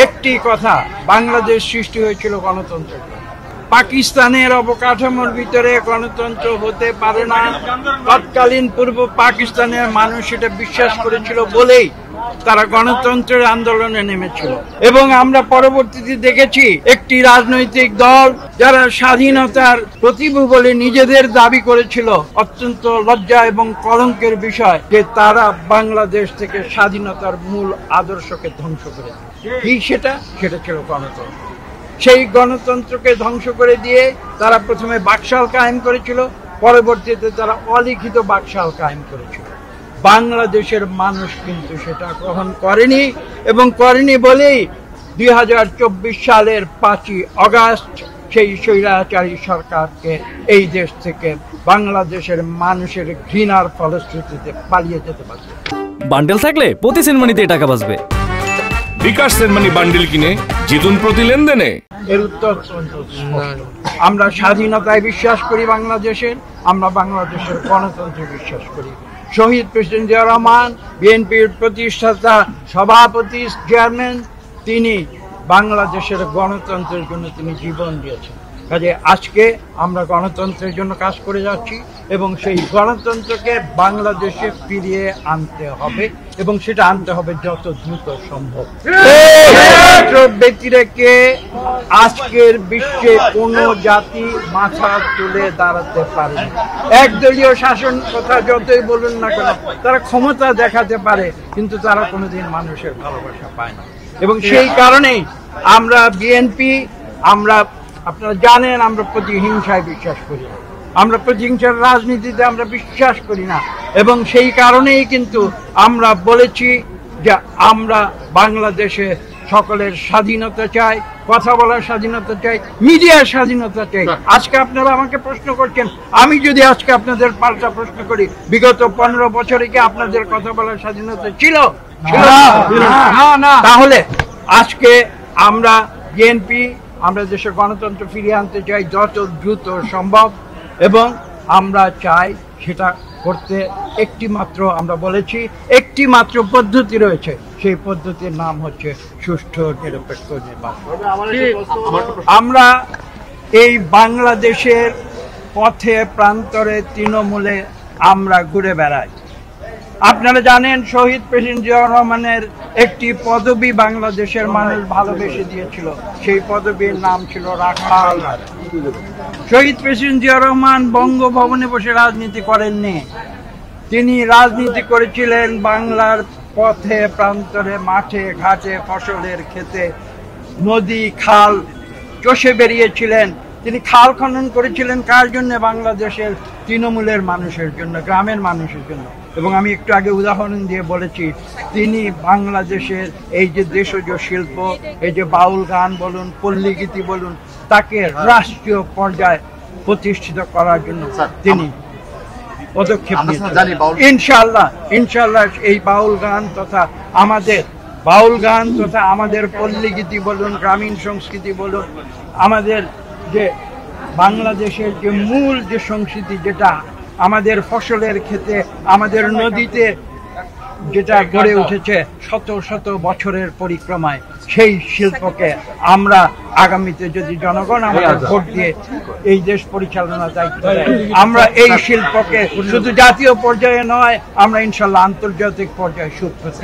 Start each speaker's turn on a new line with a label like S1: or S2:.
S1: একটি কথা, বাংলাদেশ সৃষ্টি হয়েছিল গণতন্ত্রের জন্য। পাকিস্তানের অবকাঠামোর ভিতরে গণতন্ত্র হতে পারে না, তৎকালীন পূর্ব পাকিস্তানের মানুষ এটা বিশ্বাস করেছিল বলেই তারা গণতন্ত্রের আন্দোলনে নেমেছিল। এবং আমরা পরবর্তীতে দেখেছি একটি রাজনৈতিক দল যারা স্বাধীনতার প্রতিভু বলে নিজেদের দাবি করেছিল, অত্যন্ত লজ্জা এবং কলঙ্কের বিষয় যে তারা বাংলাদেশ থেকে স্বাধীনতার মূল আদর্শকে ধ্বংস করে সেটা ছিল গণতন্ত্র। সেই গণতন্ত্রকে ধ্বংস করে দিয়ে তারা প্রথমে বাকশাল কায়েম করেছিল, পরবর্তীতে তারা অলিখিত বাকশাল কায়েম করেছিল। বাংলাদেশের মানুষ কিন্তু সেটা গ্রহণ করেনি, এবং করেনি বলেই 2024 সালের 5ই আগস্ট সেই স্বৈরাচারী সরকারকে এই দেশ থেকে বাংলাদেশের মানুষের ঘৃণার ফলশ্রুতিতে পালিয়ে যেতে পারবে।
S2: বান্ডেল থাকলে প্রতি সেনমানিতে টাকা বাঁচবে।
S3: বিকাশ সেনমানি বান্ডেল কিনে জিতুন প্রতি লেনদেনে।
S1: এর উত্তর আমরা স্বাধীনতায় বিশ্বাস করি বাংলাদেশের, আমরা বাংলাদেশের গণতন্ত্রে বিশ্বাস করি। শহীদ প্রেসিডেন্ট জিয়া রহমান, বিএনপির প্রতিষ্ঠাতা সভাপতি চেয়ারম্যান, তিনি বাংলাদেশের গণতন্ত্রের জন্য তিনি জীবন দিয়েছেন। কাজে আজকে আমরা গণতন্ত্রের জন্য কাজ করে যাচ্ছি, এবং সেই গণতন্ত্রকে বাংলাদেশে ফিরিয়ে আনতে হবে, এবং সেটা আনতে হবে যত দ্রুত সম্ভব। ব্যক্তি রেখে আজকের বিশ্বে কোনো জাতি মাথা তুলে দাঁড়াতে পারে না। একদলীয় শাসন কথা যতই বলুন না কেন, তারা ক্ষমতা দেখাতে পারে, কিন্তু তারা কোনোদিন মানুষের ভালোবাসা পায় না। এবং সেই কারণেই আমরা বিএনপি, আপনারা জানেন আমরা প্রতিহিংসায় বিশ্বাস করি, আমরা প্রতিহিংসার রাজনীতিতে আমরা বিশ্বাস করি না। এবং সেই কারণেই কিন্তু আমরা বলেছি যে আমরা বাংলাদেশে সকলের স্বাধীনতা চাই, কথা বলার স্বাধীনতা চাই, মিডিয়ার স্বাধীনতা চাই। আজকে আপনারা আমাকে প্রশ্ন করছেন, আমি যদি আজকে আপনাদের পাল্টা প্রশ্ন করি, বিগত 15 বছরে কি আপনাদের কথা বলার স্বাধীনতা ছিল? তাহলে আজকে আমরা বিএনপি, আমরা দেশে গণতন্ত্র ফিরিয়ে আনতে চাই যত দ্রুত সম্ভব, এবং আমরা চাই সেটা করতে একটি মাত্র, আমরা বলেছি একটি মাত্র পদ্ধতি রয়েছে, সেই পদ্ধতির নাম হচ্ছে সুষ্ঠু নিরপেক্ষ নির্বাচন। আমরা এই বাংলাদেশের পথে প্রান্তরে তৃণমূলে আমরা ঘুরে বেড়াই। আপনারা জানেন শহীদ প্রেসিডেন্ট জিয়া রহমানের একটি পদবি বাংলাদেশের মানুষ ভালোবেসে দিয়েছিল, সেই পদবীর নাম ছিল রাখাল। শহীদ প্রেসিডেন্ট জিয়া রহমান বঙ্গভবনে বসে রাজনীতি করেননি, তিনি রাজনীতি করেছিলেন বাংলার পথে প্রান্তরে, মাঠে ঘাটে, ফসলের ক্ষেতে, নদী খাল চষে বেরিয়েছিলেন। তিনি খাল খনন করেছিলেন কার জন্য? বাংলাদেশের তৃণমূলের মানুষের জন্য, গ্রামের মানুষের জন্য। এবং আমি একটু আগে উদাহরণ দিয়ে বলেছি, তিনি বাংলাদেশের এই যে দেশজ শিল্প, এই যে বাউল গান বলুন, পল্লীগীতি বলুন, তাকে রাষ্ট্রীয় পর্যায়ে প্রতিষ্ঠিত করার জন্য তিনি পদক্ষেপ নিয়েছেন। ইনশাআল্লাহ এই বাউল গান তথা আমাদের পল্লীগীতি বলুন, গ্রামীণ সংস্কৃতি বলুন, আমাদের যে বাংলাদেশের যে মূল যে সংস্কৃতি, যেটা আমাদের ফসলের ক্ষেতে, আমাদের নদীতে যেটা গড়ে উঠেছে শত শত বছরের পরিক্রমায়, সেই শিল্পকে আমরা আগামীতে যদি জনগণ আমাদের ভোট দিয়ে এই দেশ পরিচালনার দায়িত্ব দেয়, আমরা এই শিল্পকে শুধু জাতীয় পর্যায়ে নয়, আমরা ইনশাআল্লাহ আন্তর্জাতিক পর্যায়ে সুপ্রতিষ্ঠিত